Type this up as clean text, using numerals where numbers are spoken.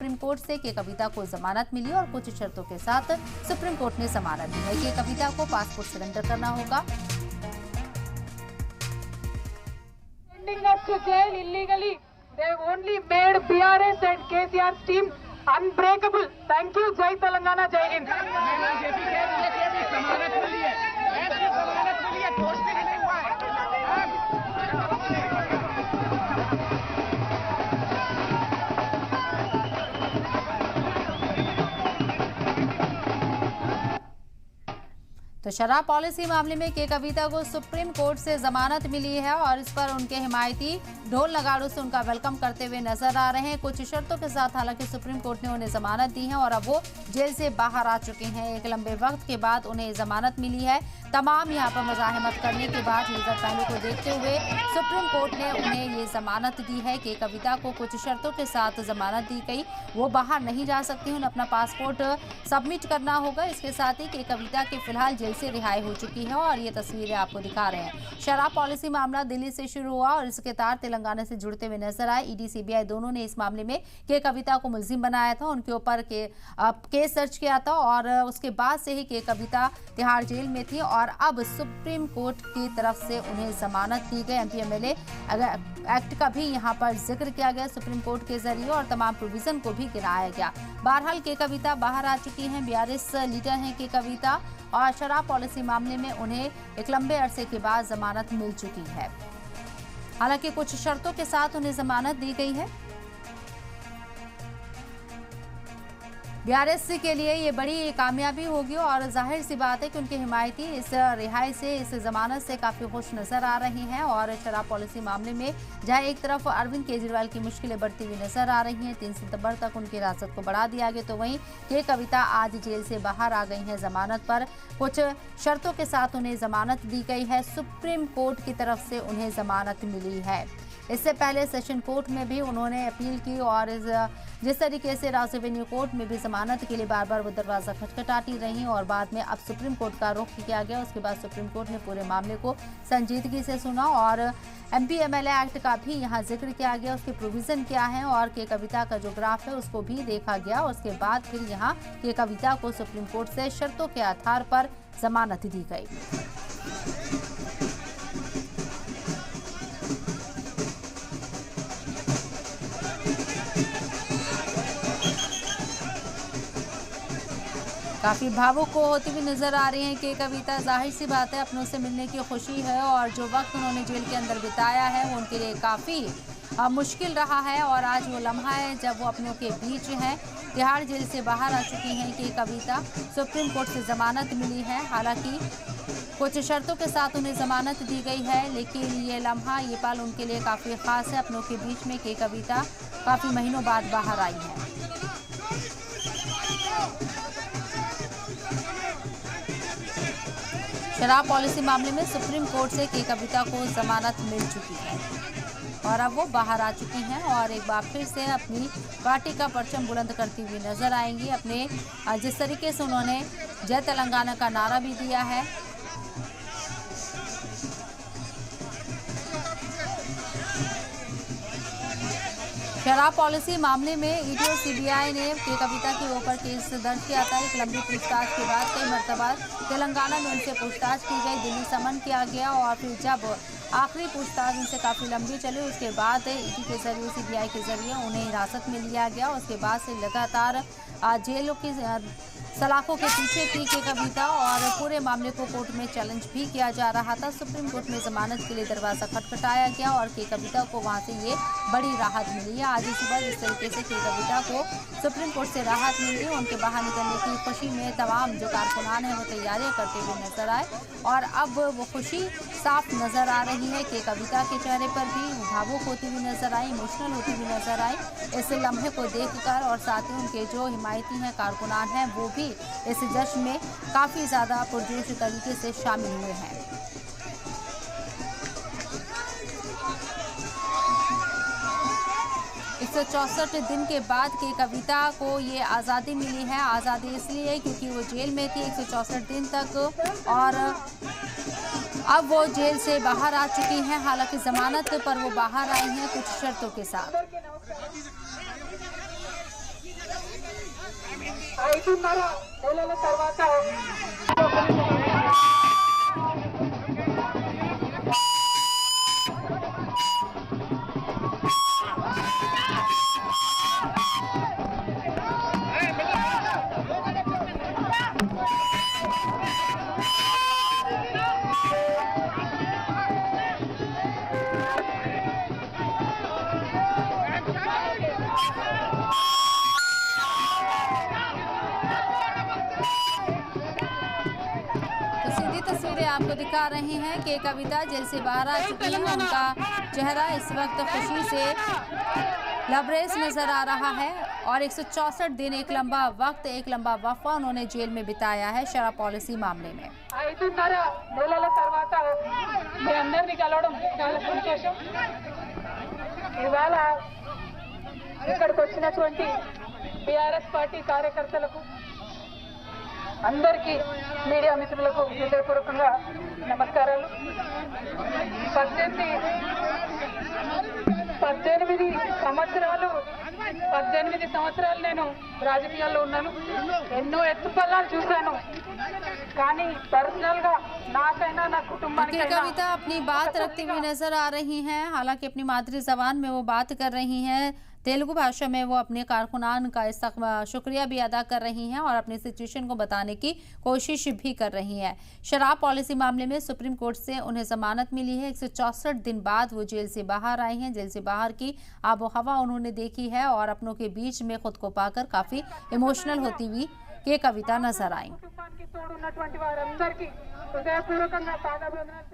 Supreme court से के कविता को जमानत मिली और कुछ शर्तों के साथ सुप्रीम कोर्ट ने जमानत दी है कि कविता को पासपोर्ट सरेंडर करना होगा। Sending us to jail illegally. They've only made BRS and KCR's team unbreakable. Thank you, Jai Telangana, Jai Hind. जमानत मिली है, जमानत मिली है, ठोस भी नहीं हुआ है। तो शराब पॉलिसी मामले में के कविता को सुप्रीम कोर्ट से जमानत मिली है और इस पर उनके हिमायती ढोल नगाड़ों से उनका वेलकम करते हुए नजर आ रहे हैं। कुछ शर्तों के साथ हालांकि सुप्रीम कोर्ट ने उन्हें जमानत दी है और अब वो जेल से बाहर आ चुके हैं। एक लंबे वक्त के बाद उन्हें जमानत मिली है। तमाम यहाँ पर मुजाहिमत करने के बाद लीगल पहलू को देखते हुए सुप्रीम कोर्ट ने उन्हें ये जमानत दी है कि कविता को कुछ शर्तों के साथ जमानत दी गई। वो बाहर नहीं जा सकती, उन्हें अपना पासपोर्ट सबमिट करना होगा। इसके साथ ही के कविता की फिलहाल जेल से रिहाई हो चुकी है और ये तस्वीरें आपको दिखा रहे हैं। शराब पॉलिसी मामला दिल्ली से शुरू हुआ और इसके तार तेलंगाना से जुड़ते हुए नजर आए। ईडी सीबीआई दोनों ने इस मामले में के कविता को मुलजिम बनाया था, उनके ऊपर केस दर्ज किया था और उसके बाद से ही के कविता तिहाड़ जेल में थी और अब सुप्रीम कोर्ट की तरफ से उन्हें जमानत दी गई। एमपीएमएलए एक्ट का भी यहाँ पर जिक्र किया गया सुप्रीम कोर्ट के जरिए और तमाम प्रोविजन को भी गिनाया गया। बहरहाल के कविता बाहर आ चुकी हैं। बीआरएस लीडर हैं के कविता और शराब पॉलिसी मामले में उन्हें एक लंबे अरसे के बाद जमानत मिल चुकी है। हालांकि कुछ शर्तों के साथ उन्हें जमानत दी गई है। बीआरएस के लिए ये बड़ी कामयाबी होगी और जाहिर सी बात है कि उनके हिमायती इस रिहाई से, इस जमानत से काफी खुश नजर आ रही हैं। और शराब पॉलिसी मामले में जहां एक तरफ अरविंद केजरीवाल की मुश्किलें बढ़ती हुई नजर आ रही हैं, 3 सितंबर तक उनकी हिरासत को बढ़ा दिया गया, तो वहीं के कविता आज जेल से बाहर आ गई हैं जमानत पर। कुछ शर्तों के साथ उन्हें जमानत दी गई है। सुप्रीम कोर्ट की तरफ से उन्हें जमानत मिली है। इससे पहले सेशन कोर्ट में भी उन्होंने अपील की और जिस तरीके से राउस एवेन्यू कोर्ट में भी जमानत के लिए बार बार वो दरवाजा खटखटाती रही और बाद में अब सुप्रीम कोर्ट का रुख किया गया। उसके बाद सुप्रीम कोर्ट ने पूरे मामले को संजीदगी से सुना और एमपीएमएलए एक्ट का भी यहाँ जिक्र किया गया, उसके प्रोविजन क्या है और के कविता का जो ग्राफ है उसको भी देखा गया। उसके बाद फिर यहाँ के कविता को सुप्रीम कोर्ट से शर्तों के आधार पर जमानत दी गई। काफी भावुक होती हुई नजर आ रही हैं कि कविता। जाहिर सी बात है अपनों से मिलने की खुशी है और जो वक्त उन्होंने जेल के अंदर बिताया है वो उनके लिए काफी मुश्किल रहा है और आज वो लम्हा है जब वो अपनों के बीच हैं। तिहाड़ जेल से बाहर आ चुकी हैं कि कविता, सुप्रीम कोर्ट से जमानत मिली है। हालांकि कुछ शर्तों के साथ उन्हें जमानत दी गई है, लेकिन ये लम्हा, ये पल उनके लिए काफी खास है। अपनों के बीच में के कविता काफी महीनों बाद बाहर आई है। शराब पॉलिसी मामले में सुप्रीम कोर्ट से के कविता को जमानत मिल चुकी है और अब वो बाहर आ चुकी हैं और एक बार फिर से अपनी पार्टी का परचम बुलंद करती हुई नजर आएंगी। अपने जिस तरीके से उन्होंने जय तेलंगाना का नारा भी दिया है। शराब पॉलिसी मामले में ईडी और सीबीआई ने के कविता के ऊपर केस दर्ज किया था। एक लंबी पूछताछ के बाद कई मरतबा तेलंगाना में उनसे पूछताछ की गई, दिल्ली समन किया गया और फिर जब आखिरी पूछताछ उनसे काफ़ी लंबी चली उसके बाद ईडी के जरिए, सीबीआई के जरिए उन्हें हिरासत में लिया गया। उसके बाद से लगातार जेलों की सलाखों के पीछे थी के कविता और पूरे मामले को कोर्ट में चैलेंज भी किया जा रहा था। सुप्रीम कोर्ट में जमानत के लिए दरवाजा खटखटाया गया और के कविता को वहां से ये बड़ी राहत मिली है। आज ही सुबह जिस तरीके से के कविता को सुप्रीम कोर्ट से राहत मिली, उनके बाहर निकलने की खुशी में तमाम जो कारकुनान हैं वो तैयारियां करते हुए नजर आए और अब वो खुशी साफ नजर आ रही है। के कविता के चेहरे पर भी भावुक होती हुई नजर आई, इमोशनल होती हुई नजर आई इस लम्हे को देखकर और साथ ही उनके जो हिमायती हैं, कारकुनान हैं, वो भी इस जश्न में काफी ज्यादा पुरजोश तरीके से शामिल हुए हैं। एक 164 दिन के बाद के कविता को ये आज़ादी मिली है। आज़ादी इसलिए क्योंकि वो जेल में थी 164 दिन तक और अब वो जेल से बाहर आ चुकी हैं। हालांकि जमानत पर वो बाहर आई हैं कुछ शर्तों के साथ। 5.5 నెలల తర్వాత तो सीधी तस्वीरें आपको दिखा रहे हैं कि कविता जेल से बाहर आ चुकी है। उनका चेहरा इस वक्त खुशी से लबरेज नजर आ रहा है और 164 दिन एक लंबा वक्फा उन्होंने जेल में बिताया है शराब पॉलिसी मामले में। 5.5 నెలల తర్వాత మీ అందరినీ కలవడం చాలా సంతోషం. ఇవాళ ఇక్కడికి వచ్చినటువంటి టిఆర్ఎస్ పార్టీ కార్యకర్తలకు అందరికీ మీడియా మిత్రులకు హృదయపూర్వకంగా నమస్కారాలు. 18 సంవత్సరాలు నేను రాజకీయాల్లో ఉన్నాను. ఎన్నో ఎత్తుపల్లాలు చూశాను. కానీ పర్సనల్ గా నాకైనా నా కుటుంబానికైనా कविता अपनी बात रखती हुई नजर आ रही हैं। हालांकि अपनी मातृ जबान में वो बात कर रही हैं, तेलुगु भाषा में वो अपने कारकुनान का शुक्रिया भी अदा कर रही हैं और अपनी सिचुएशन को बताने की कोशिश भी कर रही हैं। शराब पॉलिसी मामले में सुप्रीम कोर्ट से उन्हें जमानत मिली है। 164 दिन बाद वो जेल से बाहर आई हैं। जेल से बाहर की आबो हवा उन्होंने देखी है और अपनों के बीच में खुद को पाकर काफी इमोशनल होती हुई के कविता नजर आई। కుటుంబానికి తోడున్నటువంటి వారందరికీ హృదయపూర్వకంగా పాదాభివందనాలు